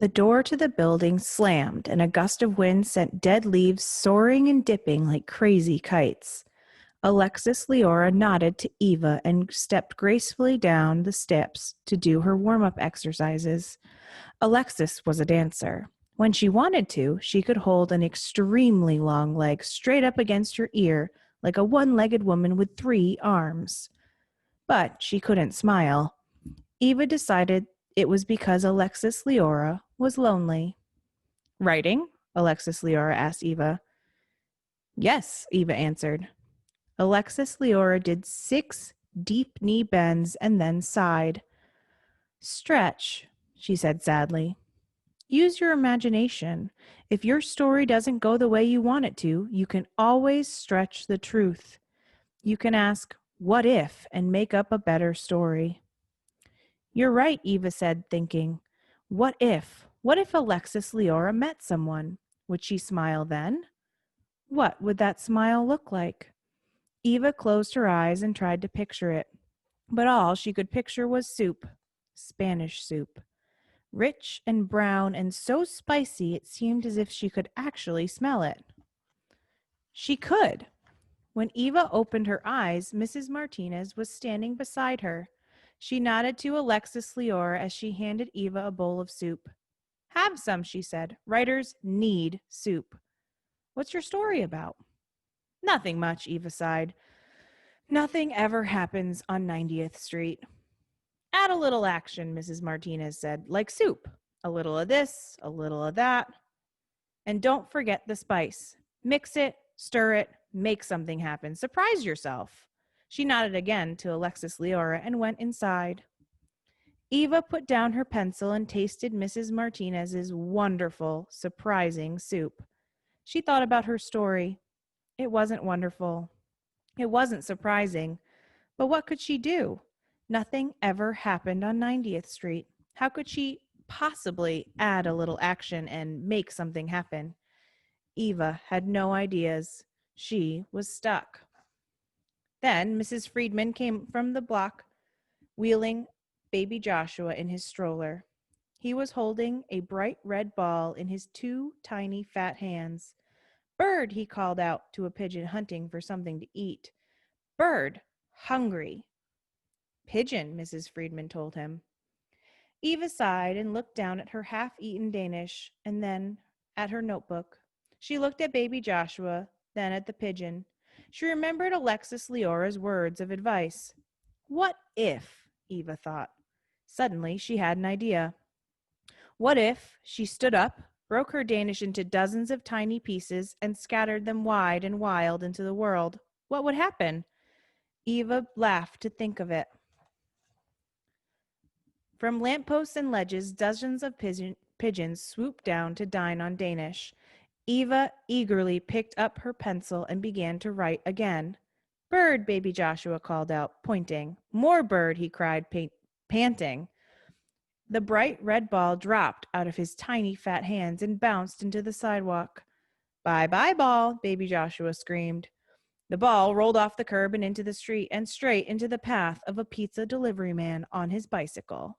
The door to the building slammed, and a gust of wind sent dead leaves soaring and dipping like crazy kites. Alexis Leora nodded to Eva and stepped gracefully down the steps to do her warm-up exercises. Alexis was a dancer. When she wanted to, she could hold an extremely long leg straight up against her ear, like a one-legged woman with 3 arms. But she couldn't smile. Eva decided it was because Alexis Leora was lonely. Writing? Alexis Leora asked Eva. Yes, Eva answered. Alexis Leora did 6 deep knee bends and then sighed. Stretch, she said sadly. Use your imagination. If your story doesn't go the way you want it to, you can always stretch the truth. You can ask, what if, and make up a better story. You're right, Eva said, thinking. What if? What if Alexis Leora met someone? Would she smile then? What would that smile look like? Eva closed her eyes and tried to picture it. But all she could picture was soup. Spanish soup. Rich and brown and so spicy it seemed as if she could actually smell it. She could. When Eva opened her eyes, Mrs. Martinez was standing beside her. She nodded to Alexis Leora as she handed Eva a bowl of soup. Have some, she said. Writers need soup. What's your story about? Nothing much, Eva sighed. Nothing ever happens on 90th Street. Add a little action, Mrs. Martinez said, like soup. A little of this, a little of that. And don't forget the spice. Mix it, stir it, make something happen. Surprise yourself. She nodded again to Alexis Leora and went inside. Eva put down her pencil and tasted Mrs. Martinez's wonderful, surprising soup. She thought about her story. It wasn't wonderful. It wasn't surprising. But what could she do? Nothing ever happened on 90th Street. How could she possibly add a little action and make something happen? Eva had no ideas. She was stuck. Then Mrs. Friedman came from the block, wheeling baby Joshua in his stroller. He was holding a bright red ball in his 2 tiny fat hands. Bird, he called out to a pigeon hunting for something to eat. Bird, hungry. Pigeon, Mrs. Friedman told him. Eva sighed and looked down at her half-eaten Danish and then at her notebook. She looked at baby Joshua, then at the pigeon. She remembered Alexis Leora's words of advice. What if, Eva thought. Suddenly, she had an idea. What if she stood up, broke her Danish into dozens of tiny pieces, and scattered them wide and wild into the world? What would happen? Eva laughed to think of it. From lampposts and ledges, dozens of pigeons swooped down to dine on Danish. Eva eagerly picked up her pencil and began to write again. Bird, baby Joshua called out, pointing. More bird, he cried, panting. The bright red ball dropped out of his tiny fat hands and bounced into the sidewalk. Bye-bye, ball, baby Joshua screamed. The ball rolled off the curb and into the street and straight into the path of a pizza delivery man on his bicycle.